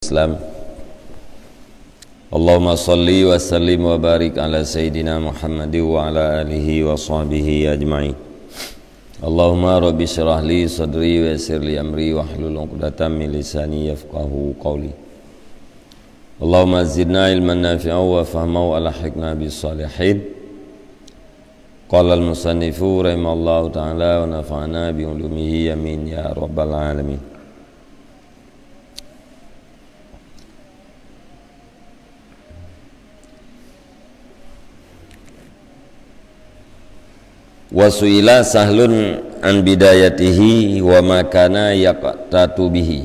Islam. Allahumma salli wa sallim wa barik ala Sayyidina Muhammad wa ala alihi wa sahbihi ajma'in. Allahumma rabbi syrah li sadri wa yassir li amri wa hlul 'uqdatam min lisani yafqahu qawli. Allahumma zidna ilman nafi'a wa fahma wa alhiqna bis salihin. Qala al-musannifu rahimallahu ta'ala wa nafa'ana bi ulumihi amin ya rabbal alamin. Wasuila sahlun an bidayatihi wa makana yaqtatu bihi.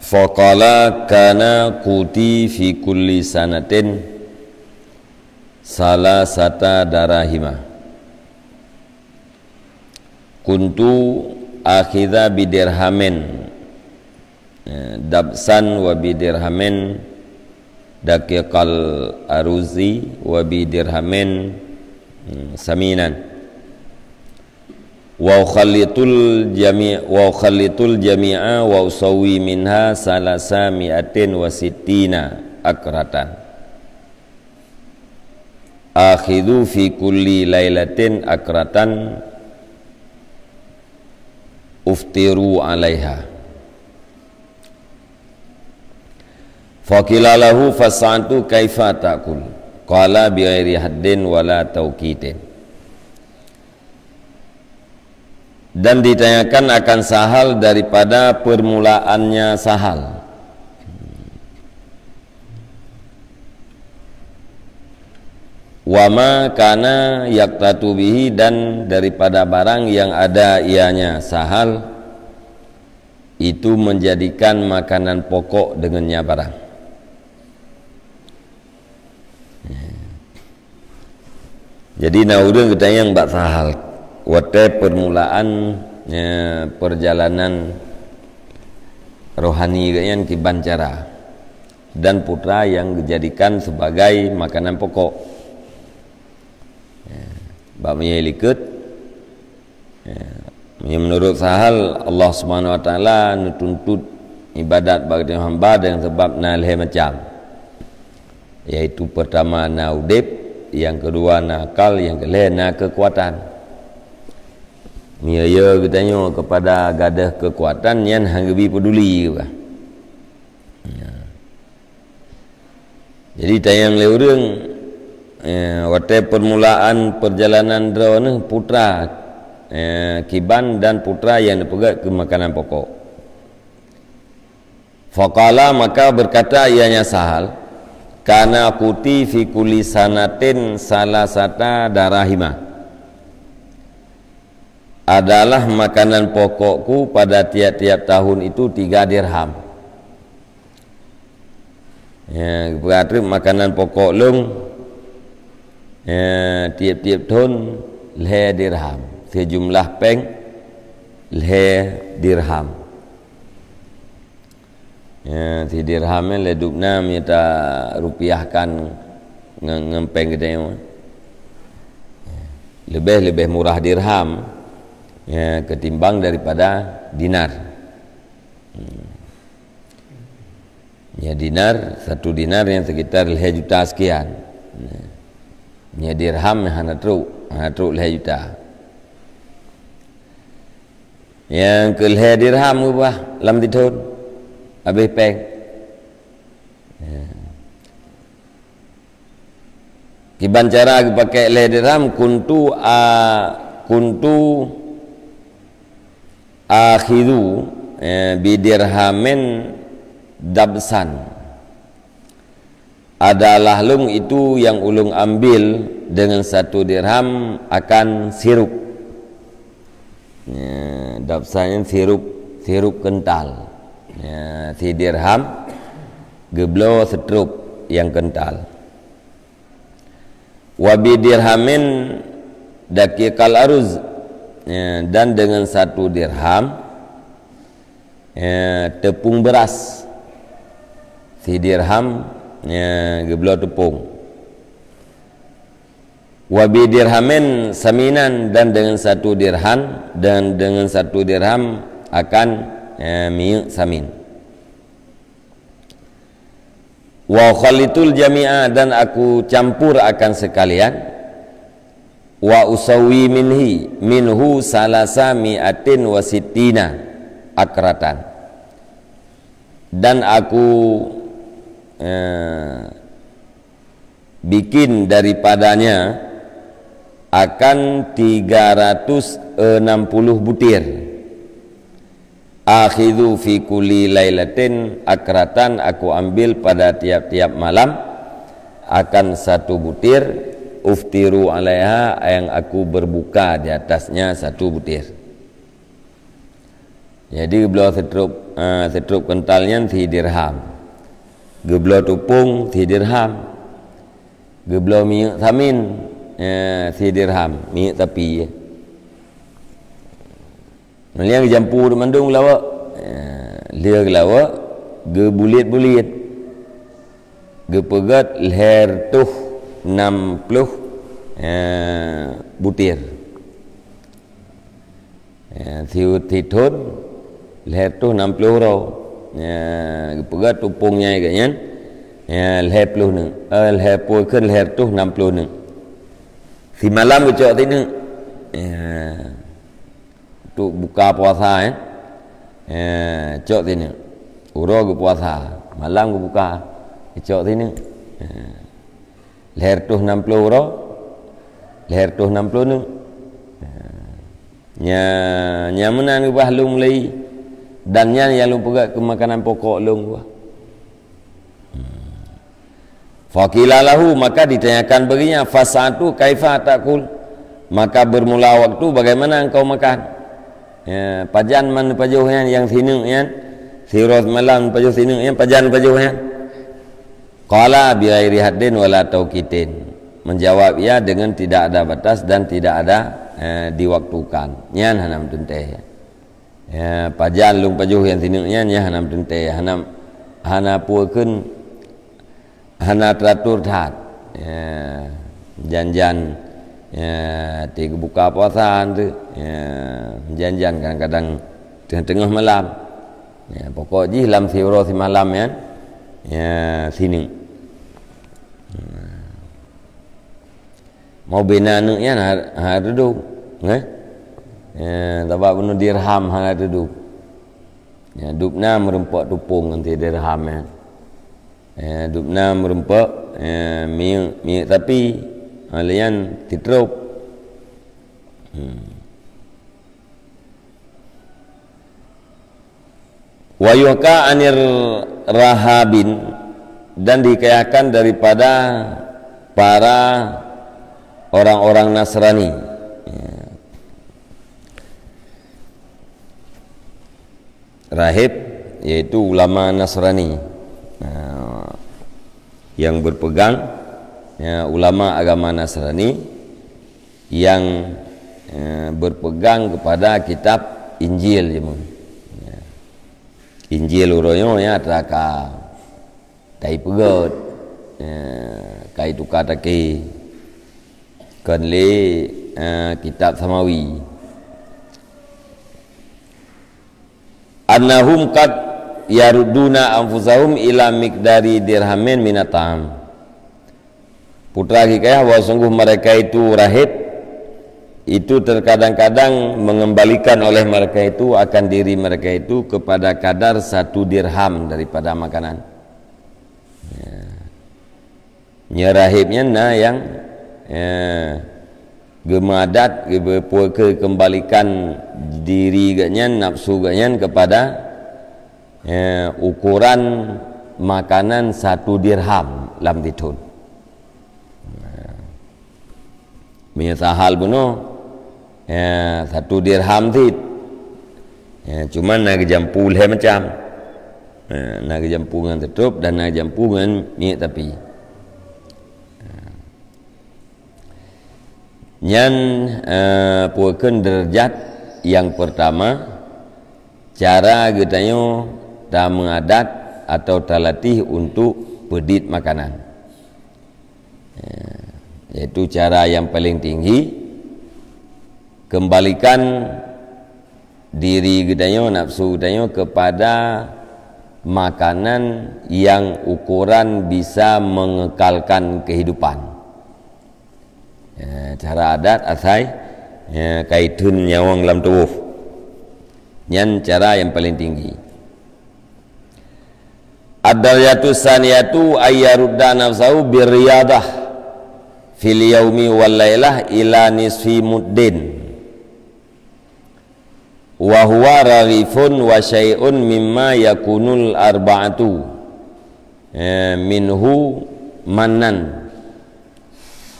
Faqala kana kuti fi kulli sanatin salasata darahima. Kuntu akhidha bidirhamin dabsan wa bidirhamin daqiqal aruzi wa bidirhamin saminan wa khallitul jami'a wa usawi minha salasa mi'atin wa sittina akratan akhidhu fi kulli lailatin akratan uftiru alaiha. Faqila lahu fasa'antu kaifa ta'kul qala bi ghairi haddin wala tauqitin. Dan ditanyakan akan sahal daripada permulaannya sahal. Wama kana yaqtatu bihi, dan daripada barang yang ada ianya sahal itu menjadikan makanan pokok dengannya barang. Jadi naudun kita yang bak sahal wate permulaan perjalanan rohani yang kibancara dan putra yang dijadikan sebagai makanan pokok. Bak menyelikat menurut sahal Allah Subhanahu wa taala nutuntut ibadat bagi hamba dengan sebab nalhe macam, yaitu pertama naudib, yang kedua nakal, yang ketiga kekuatan. Miaya katanya kepada gadah kekuatan yang hanggebi peduli ke. Jadi tayang leureng wate permulaan perjalanan drone putra kiban dan putra yang dipegat ke makanan pokok. Faqala, maka berkata ianya sahal, kana kuti fi kulli sanatin salasata darahima, adalah makanan pokokku pada tiap-tiap tahun itu 3 dirham. Berarti makanan pokok lung tiap-tiap tahun le dirham, sejumlah peng le dirham. Si dirhamnya ledupna minta rupiahkan ngempeng kita lebih murah dirham ketimbang daripada dinar. Dinar, 1 dinar yang sekitar 5 juta sekian. Dirham hana truk 5 juta. Yang ke 5 dirham ubah lam ditun habis peng. Kiban cara pakai le dirham kuntu akhidhu bidirhamin dabsan, adalah lung itu yang ulung ambil dengan 1 dirham akan sirup. Dabsannya sirup kental. Si dirham geblo setrup yang kental. Wabi dirhamin daqiqal aruz, dan dengan 1 dirham tepung beras. Si dirham geblo tepung. Wabi dirhamin saminan, dan dengan 1 dirham akan minyak samin. Wa khalitul jami'a, dan aku campur akan sekalian. Wa usawi minhu salasa mi'atin wa sittina akratan, dan aku bikin daripadanya akan 360 butir. Akhidhu fi kulli lailatin akratan, aku ambil pada tiap-tiap malam akan 1 butir. Uftiru alaiha, yang aku berbuka di atasnya 1 butir. Jadi geblo setrup kentalnya 3 dirham, geblo tupung 3 dirham, geblo minyak samin 3 dirham, minyak sapi. Melihat jampu mandung lawa, lia lawa, gebulit-bulit, gepegat leher tuh 60 butir. Thithun leher tuh 60 roh. Gepegat tupungnya kan, leher 10 leher pulkan leher tuh 60 si malam ucap tini untuk buka puasa cok tini uro ke puasa malam ke buka cok tini leher tuh 60 uro leher tuh 60 ni nyamanan ubah lung mulai dan yang lu pegat ke makanan pokok lung ubah. Faqilalahu, maka ditanyakan baginya, fasatu kaifa takul, maka bermula waktu bagaimana engkau makan. Pajan man pajuhnya yang sini ya, sirat malam pajuh sini ya, pajan pajuhnya. Qala bi ghairi haddin wala tauqitin, menjawab ya dengan tidak ada batas dan tidak ada diwaktukan. Nyan hanam tunteh. Pajan lung pajuh yang sini ya hanam tunteh, hana puekeun hana teratur tat janjan tiga buka puasa tu janjan kadang-kadang tengah-tengah malam pokok ji lam siuro si malam sini mau bina nu ya ha duduk tabak bunuh dirham ha duduk dupna merempak tupung nanti dirham dupna merempak minyak tapi alian titrup wa yuqa anir rahabin, dan dikayakan daripada para orang-orang Nasrani. Rahib yaitu ulama Nasrani yang berpegang ulama agama Nasrani yang berpegang kepada kitab Injil Injil uroyo ya traka tai pegot kai tukar taki kanle kitab samawi annahum qad yaruduna anfusahum ila miqdari dirhamin minatam. Putra hikayah bahwa sungguh mereka itu rahib itu terkadang-kadang mengembalikan oleh mereka itu akan diri mereka itu kepada kadar 1 dirham daripada makanan. Rahibnya yang gemadat kembalikan diri gaknya nafsu gaknya kepada ukuran makanan 1 dirham lam ditun. Minyak sahal bunuh 1 dirham tit. Cuman nak jampu leh macam nak jampu dengan tertutup dan nak jampu dengan minyak tapi. Nyan puakeun derajat yang pertama cara getanyo dah mengadat atau talatih untuk pedit makanan, yaitu cara yang paling tinggi kembalikan diri getanyo nafsu getanyo kepada makanan yang ukuran bisa mengekalkan kehidupan. Cara adat asai kaitun nyawang dalam tubuh. Nyan cara yang paling tinggi. Ad-darajatu saniyatu ayyarudda nafsahu birriyadah fil yaumi wal lailah ila nisfi muddin wa huwa rarifun wa syai'un mimma yakunul arba'atu minhu mannan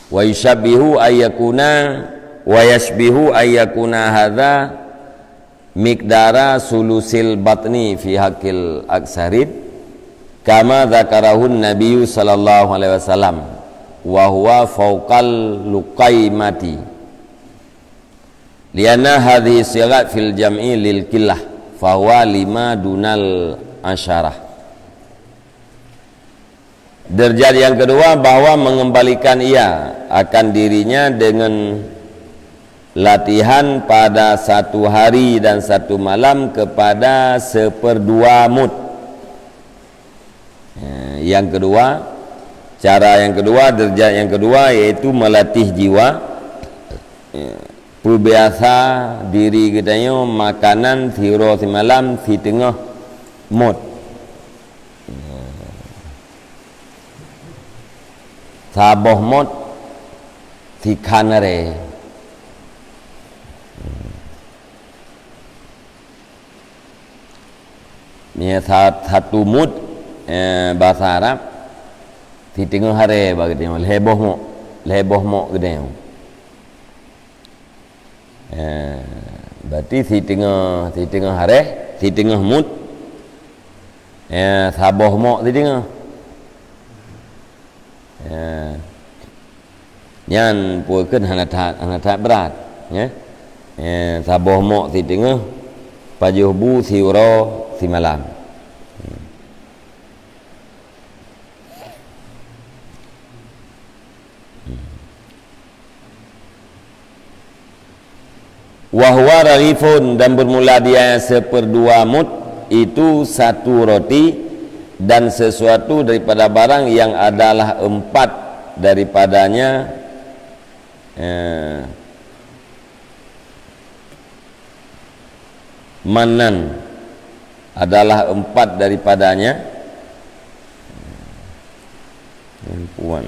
wa yushabbihu ayyakuna wa yashbihu ayyakuna hadha miqdara sulusil batni fi haqqil aksarid kama dzakarahun nabiyyu sallallahu alaihi wasallam wa huwa fawqal luqaimati lianna hadhihi sigat fil jam'i lil killah fa huwa lima dunal asyarah. Derajat yang kedua bahwa mengembalikan ia akan dirinya dengan latihan pada satu hari dan satu malam kepada 1/2 mud. Yang kedua, cara yang kedua, derajat yang kedua yaitu melatih jiwa, biasa diri kitanya makanan thiro si malam si tengah mud. Saboh mud si kanare. Ni satu mud bahasa Arab di tengah hari bagi dia leboh mo gede. Berarti di tengah hari, di tengah mud, saboh mo di tengah. Nyan puakan hangat berat, ya. Saboh mo di tengah, pajuh bu siuro si malam. Wahwa rarifun, dan bermula dia 1/2 mud itu satu roti dan sesuatu daripada barang yang adalah 4 daripadanya manan adalah 4 daripadanya puan.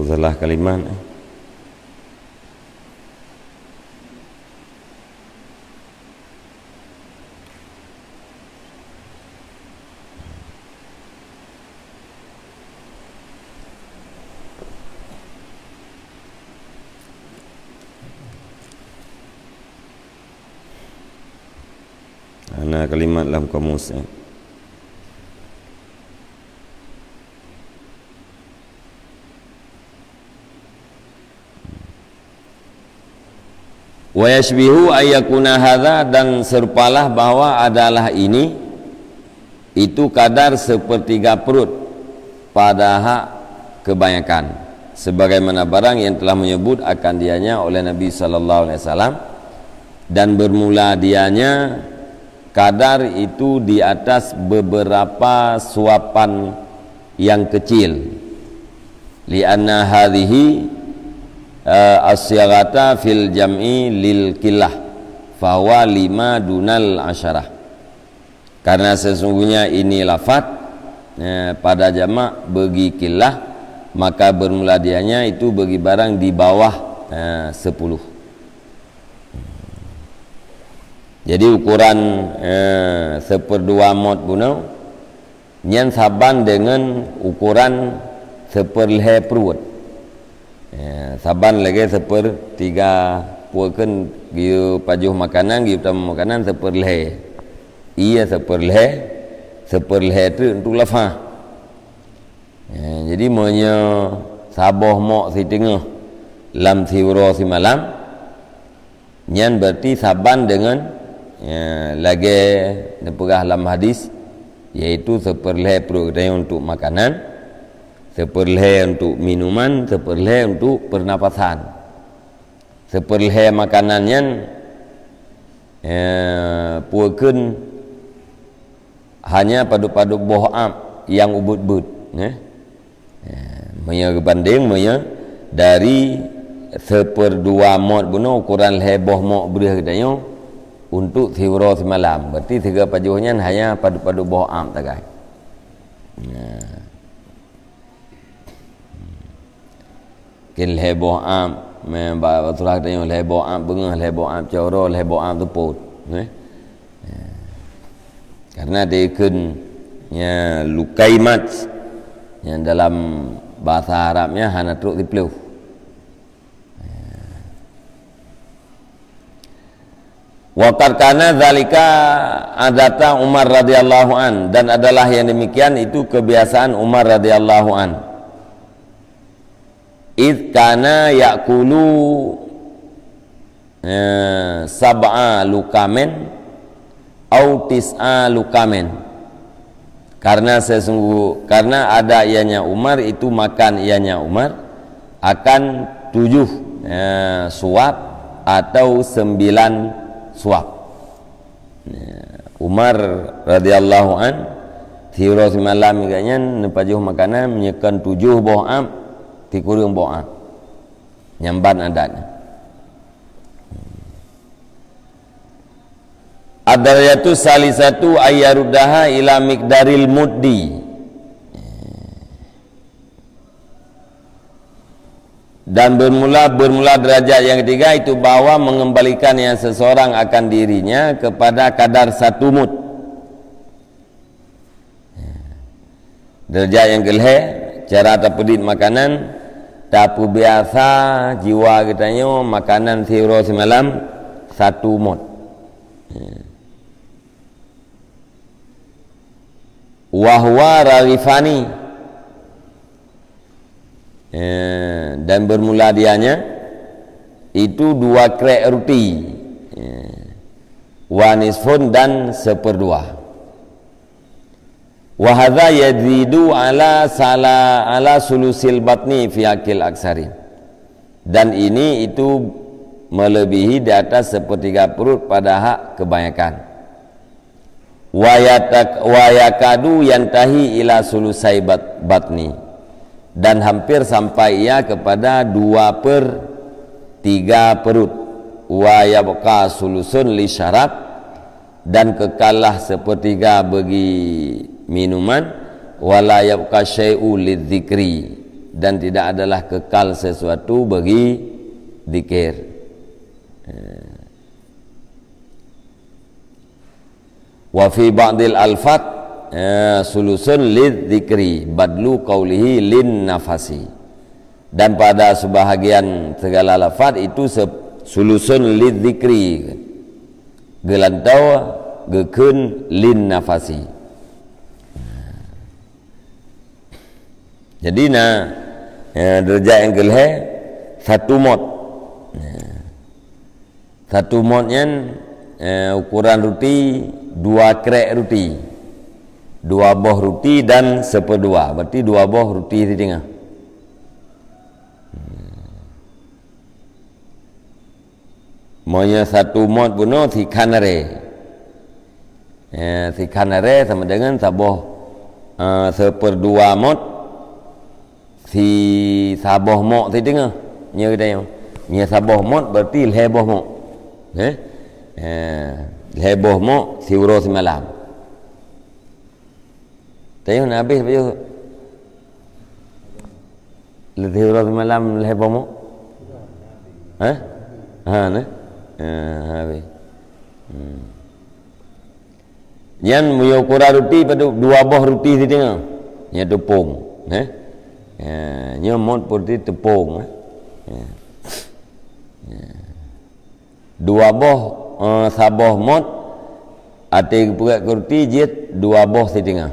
Salah kalimat. Ana kalimat dalam kamus. Wa yashbihu ayyakuna hadza, dan serupalah bahwa adalah ini itu kadar 1/3 perut pada hak kebanyakan, sebagaimana barang yang telah menyebut akan dianya oleh Nabi sallallahu alaihi wasallam, dan bermula dianya kadar itu di atas beberapa suapan yang kecil. Lianna hadhihi asyarata fil jam'i lil kilah fahuwa 5 dunal asyarah. Karena sesungguhnya ini lafaz pada jamak bagi kilah, maka bermula dianya itu bagi barang di bawah 10. Jadi ukuran 1/2 mod punau nyan saban dengan ukuran 1/2 perut. Saban lagi 1/3 puakan giu pajuh makanan, giu tamu makanan 1/2. Iya 1/2 tu untuk lafaz. Jadi monya saboh mok si tengah lam siwro si malam nyan berarti saban dengan lagi nepegah dalam hadis, yaitu 1/2 perut untuk makanan, 1/2 untuk minuman, 1/2 untuk pernapasan. 1/2 makanannya puakan hanya padu-padu boham yang ubud-ubud, Maya banding maya dari 1/2 mod buno ukuran leboh mok berih katanya untuk siwro semalam. Berarti 3 pajuhnya hanya padu-padu boham tagai. Kin leboh am membawa surah katanya leboh am bengah, leboh am coro, leboh am teput. Karena dia nya lukaimat yang dalam bahasa Arabnya hana truk dipelu. Waqad kana zalika adata Umar radhiyallahu an, dan adalah yang demikian itu kebiasaan Umar radhiyallahu an. Id kana yaqulu sab'a lukamen au tis'a lukamen. Karena ada ianya Umar itu makan ianya Umar akan 7 suap atau 9 suap. Umar radhiyallahu an thiuro semalam iganya nepajuh makanan menyekan 7 boh am tikurung boh am nyamban adatnya. Adariyatu salisatu ayyarudaha ila miqdaril muddi. Dan bermula derajat yang ketiga itu bahwa mengembalikan yang seseorang akan dirinya kepada kadar 1 mud. Derajat yang kelih cara terpedit makanan tapu biasa jiwa katanya makanan siwro semalam 1 mud. Wahwa rarifani, dan bermula dianya itu 2 krek roti, wanisfun dan 1/2. Wahadha yazidu ala sulusil batni fi akil aksari, dan ini itu melebihi di atas 1/3 perut pada hak kebanyakan. Wayakadu yantahi ila sulusai batni, dan hampir sampai ia kepada 2/3 perut. Wayabqa sulusun li syarab, dan kekalah 1/3 bagi minuman. Wala yabqa syai'u lidzikri, dan tidak adalah kekal sesuatu bagi zikir. Wa fi ba'dil alfat sulusun lidzikri badlu qawlihi lin nafasi, dan pada sebahagian segala lafaz itu sulusun lidzikri gelantau gekeun lin nafasi. Jadi derajat yang kelih 1 mod. 1 modnya ukuran roti 2 krek roti, 2 boh roti dan 1/2, berarti 2 boh roti di tengah. Monya 1 mod puno si kanare Si kanare sama dengan saboh seperdua mot si saboh mot si tengah nya dia nya saboh mot berarti leboh mot leboh mot si uro semalam tayo na habis bayo si uro semalam leboh mot nah habis Yan muyo kura roti pada dua buah roti di tengah. Nya tepung, nya mot seperti tepung. Dua buah saboh mot ate purat roti jit dua buah di tengah.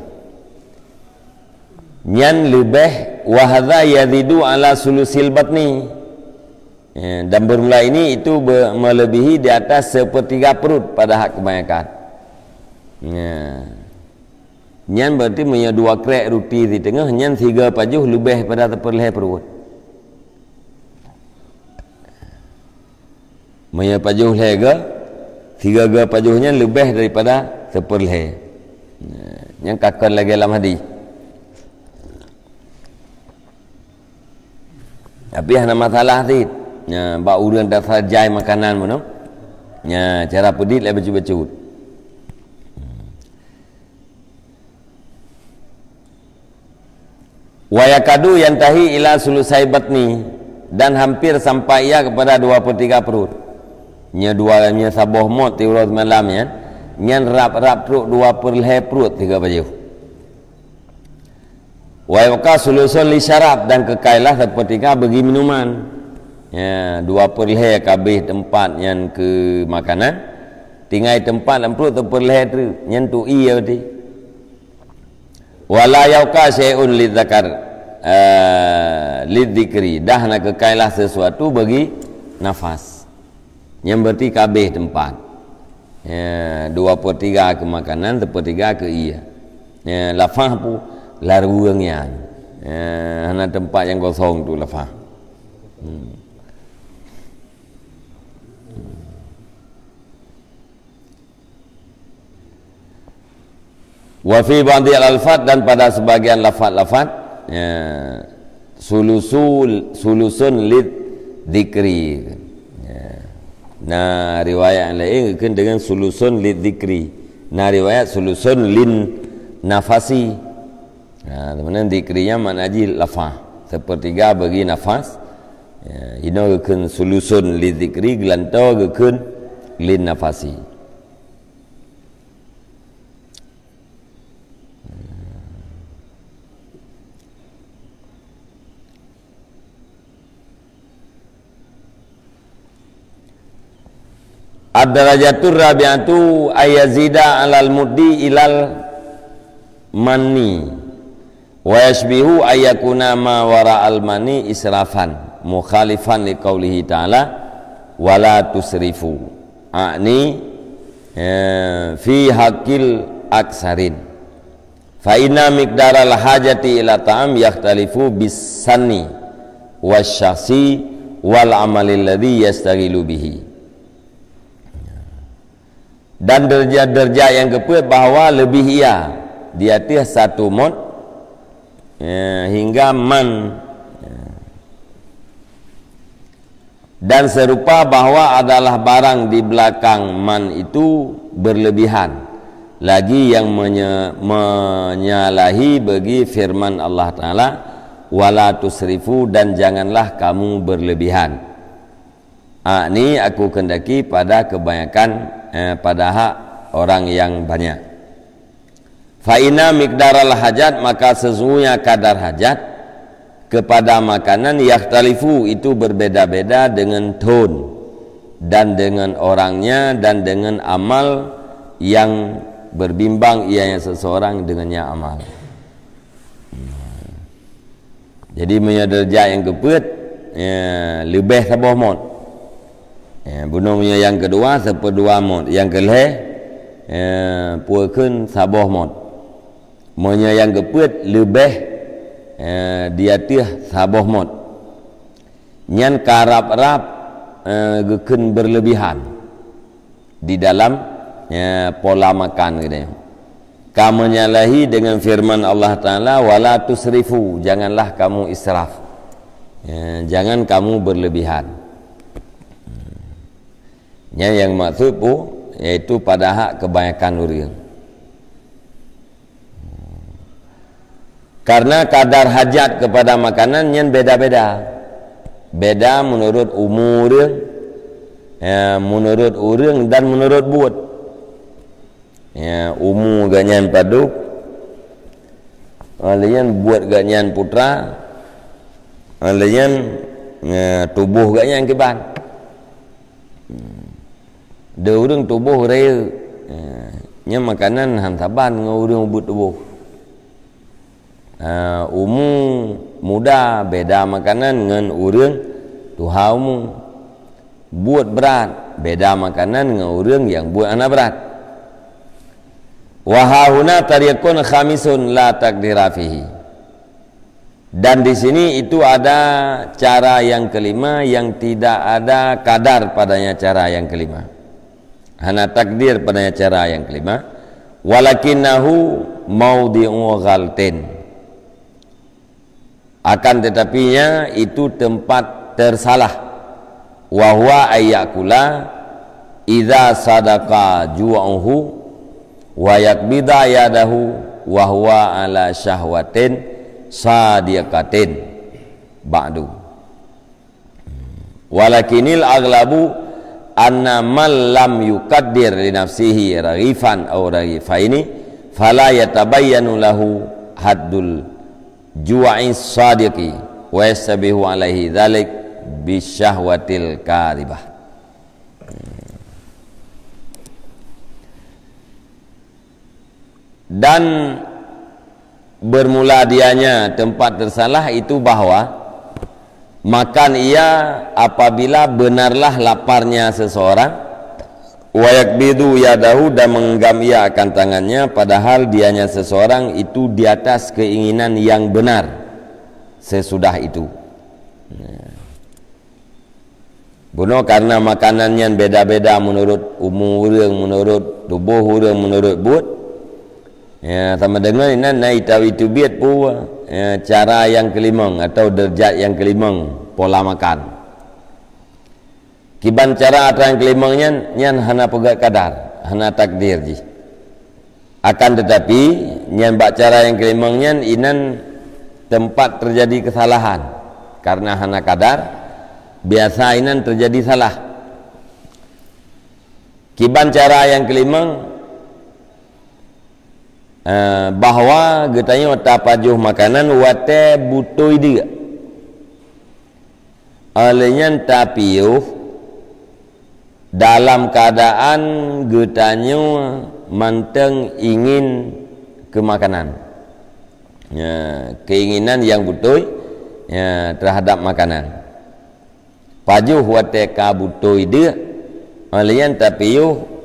Nyan lebih wa hadza yazidu ala sulusil batni. Dan bermula ini itu melebihi di atas sepertiga perut pada hak kebanyakan. Nyan berarti punya dua krek roti di tengah, nyan tiga pajuh lebih pada terperleh perut. Punya pajuh lega, tiga pajuhnya lebih daripada terperleh. Nyan kakak lagi dalam hadis. Tapi ada masalah ti. Bak urang dasar jai makanan mana? Cara pedit le becut-becut. Wa yakadu yantahi ila sulusai batni, dan hampir sampai ia kepada 2/3 perut. Nya saboh mot ti urut malam nyan rap-rap perut 2/2 perut 3 baju. Wa yaka sulusul li syarab, dan kekailah sepertiga bagi minuman. 2/2 kabeh tempat yang ke makanan, tinggal tempat dalam perut 1/2 tu nyan tu iya berarti. Wala yauka syai'un lidzakar lidzikri, dah nak kekailah sesuatu bagi nafas yang berarti kabeh tempat. 2/3 ke makanan, 1/3 ke iya. Lafah pu larurangnya. Hana tempat yang kosong tu lafah. Wa fi ba'di al-alfat, dan pada sebagian lafaz-lafaz sulusun lid dzikri. Nah riwayat lain dengan sulusun lid dzikri. Nah riwayat sulusun lin nafasi. Teman-teman dzikrinya maknanya lafaz, 1/3 bagi nafas. Ini kan sulusun lid dzikri, gelanto kan lin nafasi. Ad-darajatur rabi'atu ayazida 'alal muddi ilal manni wa yashbihu ayakuna ma wara'al manni israfan mukhalifan liqaulihi ta'ala wala tusrifu a'ni fi haqqil aksarin fa inna miqdaral hajati ila ta'am yakhtalifu bis sanni wasyasi wal amalil ladzi yastaghilu bihi. Dan derajat-derajat yang keempat bahawa lebih ia di atas 1 mot hingga man, dan serupa bahawa adalah barang di belakang man itu berlebihan lagi yang menyalahi bagi firman Allah Ta'ala wala tusrifu, dan janganlah kamu berlebihan. Ini aku kendaki pada kebanyakan pada hak orang yang banyak. Fa inna miqdaral hajat, maka sesungguhnya kadar hajat kepada makanan yakhtalifu, itu berbeda-beda dengan tone dan dengan orangnya dan dengan amal yang berbimbang ianya seseorang dengannya amal. Jadi menyederja yang keput lebih saboh mot. Bunuhnya yang kedua 1/2 mot, yang kelih puakeun saboh mot. Monya yang keput lebih di atas saboh mot. Nyan karap-rap gekeun berlebihan di dalam pola makan gitu. Kamu menyalahi dengan firman Allah Ta'ala, wala tusrifu, janganlah kamu israf, jangan kamu berlebihan. Yang maksud yaitu pada hak kebanyakan orang. Karena kadar hajat kepada makanan yang beda-beda, beda menurut umur, menurut orang dan menurut buat. Umur ganyan paduk, alian buat ganyan putra, alian tubuh ganyan keban. Ada orang tubuh raya, makanan hantaban dengan orang buat tubuh. Umur muda beda makanan dengan orang tuhamu. Buat berat beda makanan dengan orang yang buat anak berat. Wahahuna tariqun khamisun la takdira fihi. Dan di sini itu ada cara yang kelima yang tidak ada kadar padanya cara yang kelima. Hana takdir padanya cara yang kelima. Walakinnahu maudi'u ghaltin. Akan tetapinya itu tempat tersalah. Wa huwa ayyakula idza sadaqa ju'uhu wa yakbida yadahu wa huwa ala syahwatin sadiqatin ba'du. Walakinil aghlabu anna man lam yukaddir li nafsihi raghifan aw raghifaini fala yatabayyanu lahu haddul ju'is sadiqi wa yastabihu alaihi dzalik bisyahwatil kadhibah. Dan bermula dianya tempat tersalah itu bahwa makan ia apabila benarlah laparnya seseorang, wayak bidu yadahu, dan mengenggam ia akan tangannya, padahal dianya seseorang itu di atas keinginan yang benar sesudah itu. Bunuh karena makanannya beda-beda menurut umur orang, menurut tubuh orang, menurut buat. Sama dengan ini naik tahu itu biat pun cara yang kelima atau derajat yang kelima pola makan. Kiban cara atau yang kelimanya nyan hana pegat kadar, hana takdir ji. Akan tetapi nyan bak cara yang kelimanya inan tempat terjadi kesalahan karena hana kadar, biasa inan terjadi salah. Kiban cara yang kelima bahwa getanya tapajuh makanan wate butoi dia alenya tapiuh dalam keadaan getanya manteng ingin ke makanan, keinginan yang butoi terhadap makanan. Pajuh wate ka butoi dia alenya tapiuh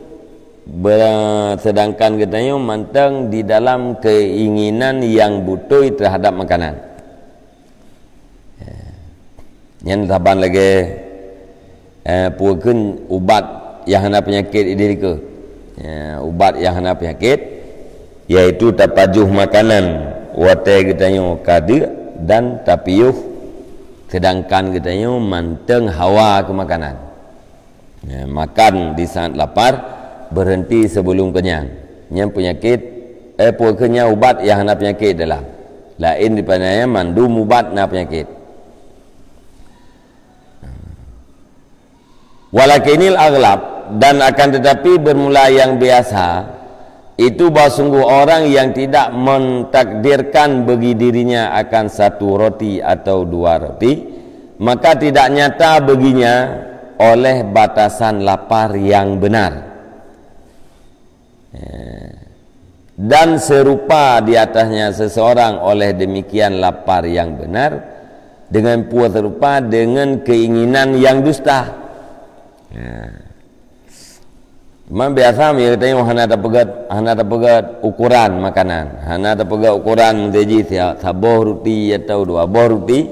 sedangkan katanya mantang di dalam keinginan yang butuh terhadap makanan. Yang taban lagi puakeun ubat yang hana penyakit diri ke. Ubat yang hana penyakit yaitu tapajuh makanan wate katanya kade dan tapiuh, sedangkan katanya mantang hawa ke makanan. Makan di saat lapar, berhenti sebelum kenyang. Yang penyakit puakenya ubat yang hana penyakit dalam lain daripadanya mandum ubat na penyakit. Walakinil aghlab, dan akan tetapi bermula yang biasa itu bahawa sungguh orang yang tidak mentakdirkan bagi dirinya akan satu roti atau dua roti, maka tidak nyata baginya oleh batasan lapar yang benar. Dan serupa di atasnya seseorang oleh demikian lapar yang benar dengan pula serupa dengan keinginan yang dusta. Memang biasa mereka tanya hana ada pegat ukuran makanan, hana ada pegat ukuran menjadi sabuh roti atau dua buah roti.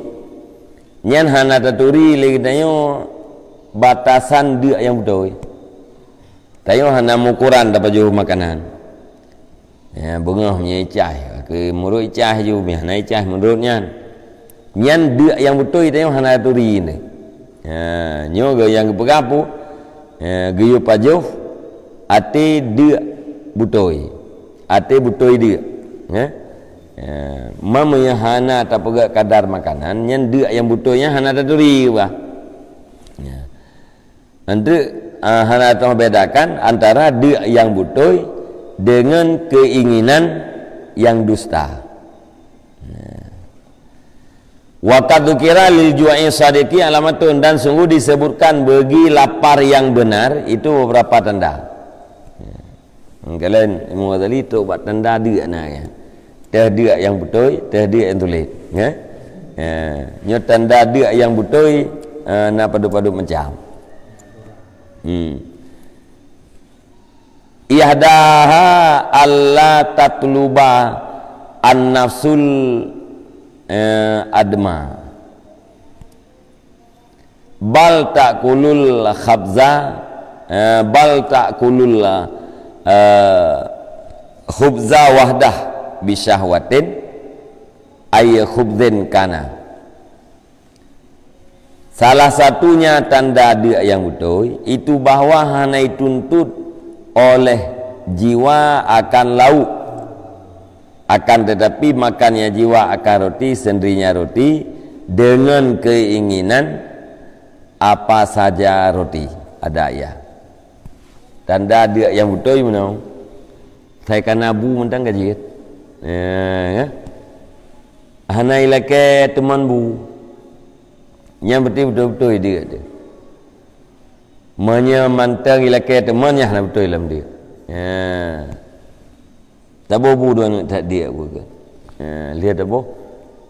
Nyan hana ada turi lagi tanya batasan dia yang betul. Tayong hana ukuran dapat jauh makanan. Ya, bengah punya icah. Ke murut icah jauh mi hana icah menurutnya. Nyan dia yang betul tayong hana turi ni. Ya, nyo ge yang begapu. Ya, geyu pajuh ate dia butoi. Ate butoi dia. Ya. Mama yang hana tak pegak kadar makanan yang dia yang butuhnya hana tak turi bah. Ya. Nanti hana tahu bedakan antara dia yang butuh dengan keinginan yang dusta. Wa qad dzukira lil ju'i sadiqi alamatun, dan sungguh disebutkan bagi lapar yang benar itu beberapa tanda. Kalian Imam Ghazali tu buat tanda dia nak ya. Teh dia yang betul, teh dia yang tulis, ya. Nyo tanda dia yang betul nak padu-padu macam. Ihdaha alla tatluba an-nafsul adma. Bal ta'kulul khabza bal ta'kulul khubza wahdah bisyahwatin ay khubzin kana. Salah satunya tanda dia yang betul itu bahwa hana dituntut oleh jiwa akan lauk, akan tetapi makannya jiwa akan roti, sendirinya roti, dengan keinginan apa saja roti ada ya. Tanda dia yang betul mana? Saya kan abu mentang gaji. Ya. Hana ilake teman bu yang betul-betul dia tu. Mantang ilake temannya hana betul dalam dia. Ya. Tak bu dua tak dia bu ke. Lihat apa?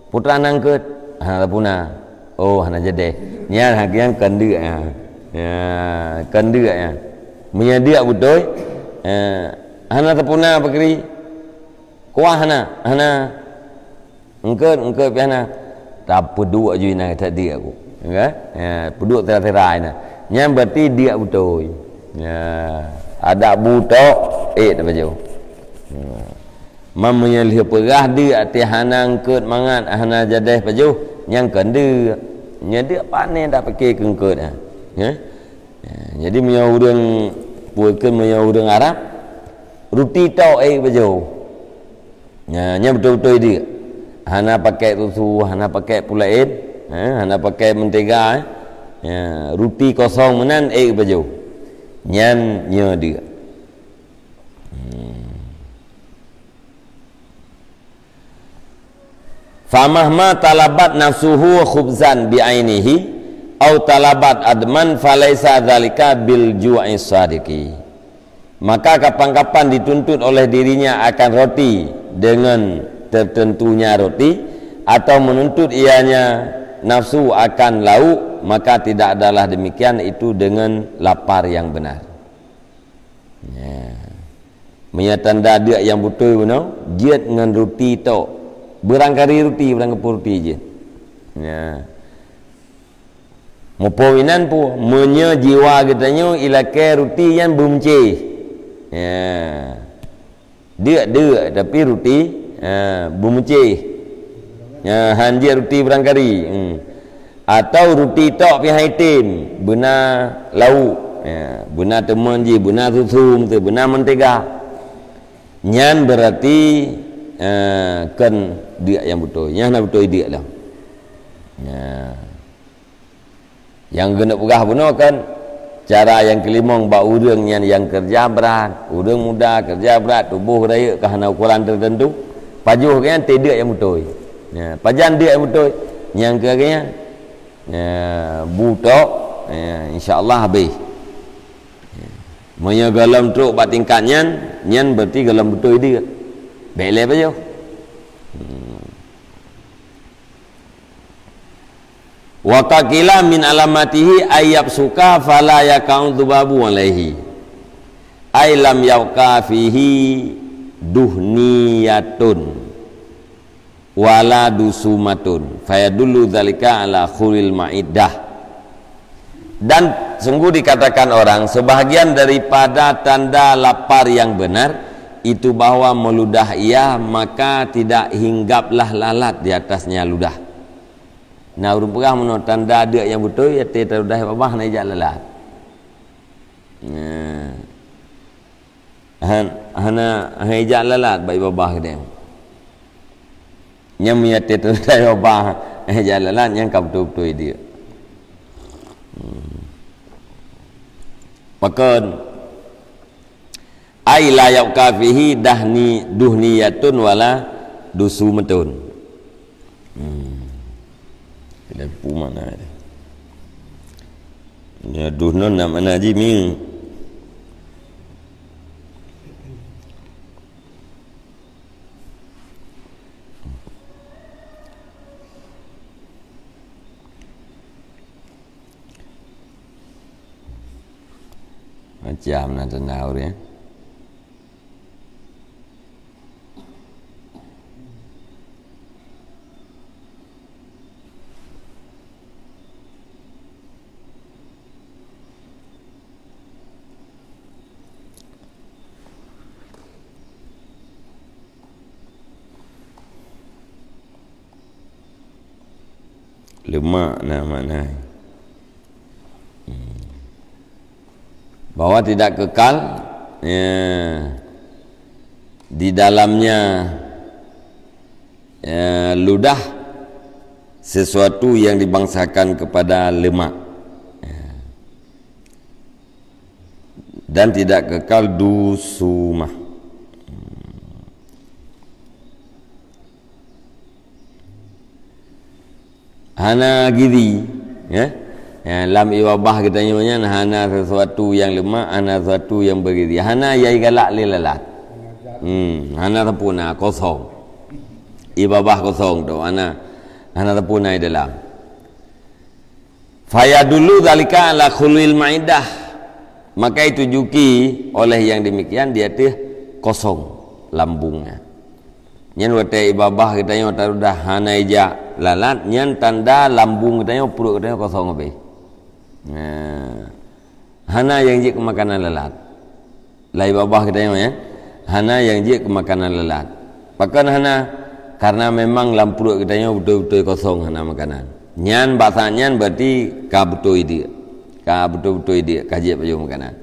Putra nangkut hana puna. Oh hana jadi. Nya yang kan dia ya. Ya, kan dia ya. Menyedia betul. Hana terpuna pakri. Kuah hana engke piana tak peduk je nak tak dia aku, ya peduk terai nah nya berarti dia betul ya ada butok dapat jauh mamanya lihat perah dia ati hana engkeut mangat hana jadeh pajuh yang kendu nya dia panen dak pakai kengkeut ya jadi punya urang puekeun punya urang Arab roti tok pajuh. Ya, betul-betul dia. Hana pakai susu, hana pakai pulain, hana pakai mentega, ya, roti kosong menan baju. Nyan nya dia. Famahma talabat nafsuhu khubzan bi'ainihi au talabat adman falaisa dzalika bil ju'i sadiqi. Maka kapan-kapan dituntut oleh dirinya akan roti dengan tertentunya roti atau menuntut ianya nafsu akan lauk, maka tidak adalah demikian itu dengan lapar yang benar. Ya. Menyatanda dia yang betul benar, dia dengan roti tu berangkari roti, berangkapur roti je. Ya. Mupowinan pu menye jiwa katanya ilake roti yang bumce. Ya. Dia tapi roti bumce. Ya, hanjir roti berangkari. Atau roti tok pi haitin, benar lauk. Ya, benar teman je, benar susu, benar mentega. Nyan berarti kan dia yang betul. Yang nak betul dia lah. Ya. Yang kena pegah benar kan cara yang kelima bak urang yang kerja berat, urang muda kerja berat, tubuh raya kerana ukuran tertentu, pajuh kan tidak yang betul. Ya, pajan dia yang betul. Yang keganya butok insya-Allah habis. Monya galam truk bat tingkatnya, nyan berarti galam betul dia. Belai pajuh. Wa qila min alamatihi ayyab suka fala yakaudu babu alaihi ay lam yauqa fihi duhniyatun wala dusumatun fayadullu dzalika ala khuril maidah. Dan sungguh dikatakan orang sebahagian daripada tanda lapar yang benar itu bahwa meludah ia maka tidak hinggaplah lalat di atasnya ludah. Nah rumpah menurut tanda ada yang betul ya teh ludah babah naik jak lalat. Hana hijak lalat baik babah dia. Yang punya teh ludah babah hijak lalat yang kau betul-betul dia. Maka ai la yaqafihi dahni duhniyatun wala dusumatun. Lampu mana dia? Ya duhnon nak mana ji ming. Macam nak tahu dia. Lemak nak makna bahwa tidak kekal ya, di dalamnya ya, ludah sesuatu yang dibangsakan kepada lemak ya. Dan tidak kekal dusumah. Hana gizi ya. Lam iwabah kita nyamanya hana sesuatu yang lemak, hana sesuatu yang bergizi. Hana yai galak lilalat. Hana terpuna kosong. Iwabah kosong tu hana terpuna di dalam. Faya dulu zalika ala khulil maidah. Maka itu juki oleh yang demikian dia tu kosong lambungnya. Nyan wate ibabah kita yang tarudah hana ija lalat nyan tanda lambung kita yang perut kita kosong habis. Hana yang je ke makanan lalat. Lai ibabah kita yang ya. Hana yang je ke makanan lalat. Pakan hana karena memang dalam perut kita yang betul-betul kosong hana makanan. Nyan bahasa nyan berarti ka betul dia. Ka betul-betul dia kaji baju makanan.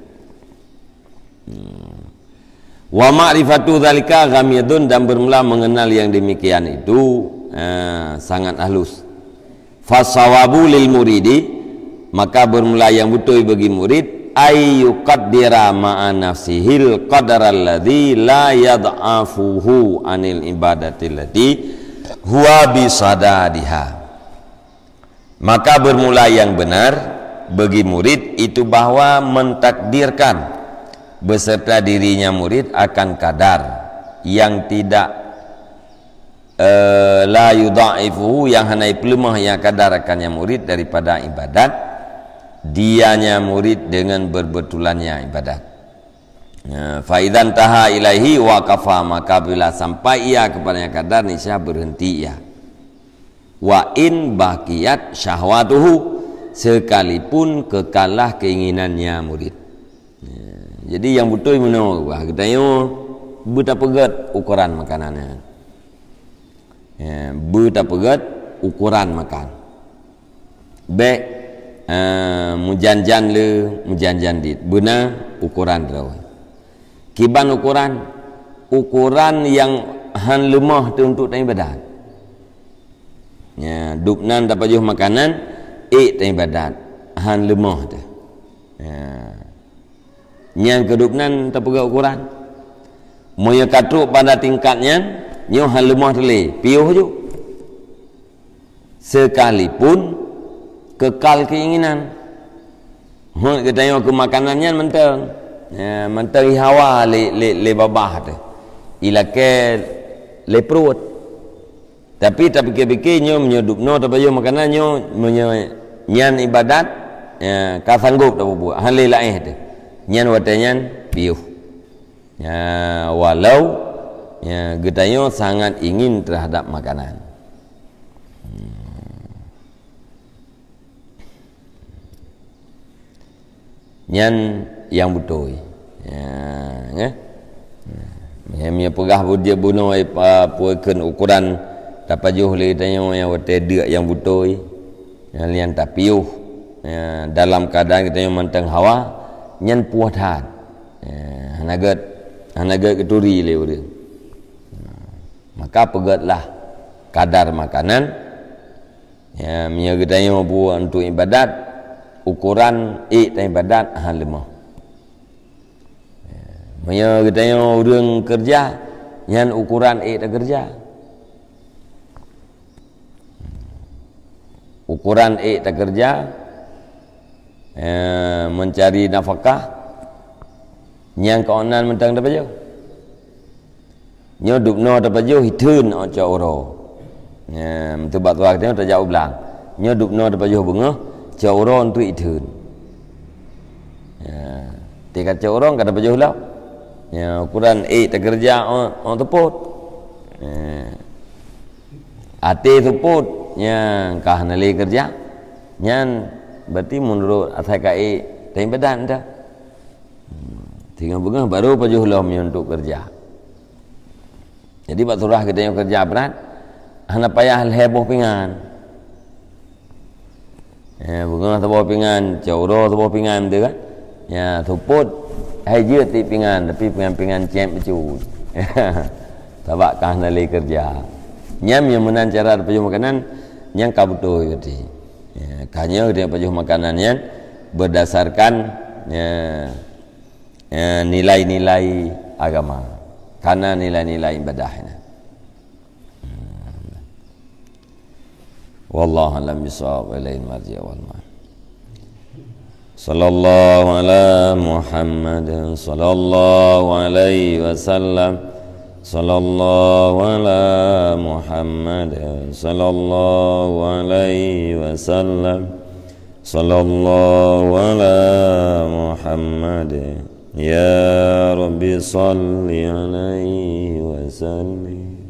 Wa ma'rifatu zalika ghamidun dan bermula mengenal yang demikian itu sangat halus. Fasawabu lil muridi maka bermula yang betul bagi murid ayyuqaddira ma'a nafsihil qadara alladhi la yad'afuhu anil ibadati allati huwa bisadadiha. Maka bermula yang benar bagi murid itu bahwa mentakdirkan beserta dirinya murid akan kadar yang tidak la yudha'ifuhu yang hanai pelemah yang kadar akannya murid daripada ibadat dianya murid dengan berbetulannya ibadat. Fa idzan taha ilaihi wa kafa maka bila sampai ia kepadanya kadar niscaya berhenti ia. Wa in baqiyat syahwatuhu sekalipun kekalah keinginannya murid. Jadi yang betul menurut kita yang betapa pegat ukuran makanannya. Betapa pegat ukuran makan. Baik mujanjan le mujanjan dit. Benar ukuran draw. Kiban ukuran yang han lemah tu untuk tanya badan. Ya, dupnan dapat juh makanan tanya badan han lemah tu. Ya. Yang kedupnan terpegang ukuran moya katruk pada tingkatnya nyo hal lemah tele piuh je sekalipun kekal keinginan kita tengok ke makanannya mentang mentang hawa le babah tu ilake le perut tapi fikir nyo menyodupno tapi makanan nyo nyan ibadat ka sanggup tak buat hal lain tu nyan watanyan piuh ya, walau ya, getanyo sangat ingin terhadap makanan. nyan yang betul ya Mia pegah dia bunuh puakeun ukuran tapajuh li tanyo yang wate deuk yang butoi yang lian tapiuh dalam keadaan kita yang mantang hawa nyan puah than hanagat keturi le dia maka pegatlah kadar makanan mia kita yang buat untuk ibadat ukuran ibadat lemah mia kita yang urang kerja nyan ukuran tak kerja ukuran tak kerja mencari nafkah yang kaonan mentang dapat jauh nyo dupno dapat jauh hiteun oca oro mentu bak tuak tengok tak jauh belang nyo dupno dapat jauh bunga ca oro untuk hiteun tika ca oro ka dapat jauh lah ukuran tak kerja on teput ate teput yang kah nali kerja nyan berarti menurut atai kai tai badan dah tinggal bunga baru pajuh lom untuk kerja jadi bak surah kita yang kerja berat hana payah heboh pingan bunga tebo pingan cauro tebo pingan tu kan tuput haji ti pingan tapi pingan-pingan cem becu tabak kah nali kerja nyam yang menan cara pajuh makanan yang kabuto tadi kanya dia pajuh makanannya berdasarkan nilai-nilai agama karena nilai-nilai ibadahnya wallahu a'lam bishawab ilain marji' wal ma'ad sallallahu ala Muhammad sallallahu alaihi wasallam sallallahu ala Muhammad sallallahu alaihi wasallam sallallahu ala Muhammad ya Rabbi salli alaihi wasallim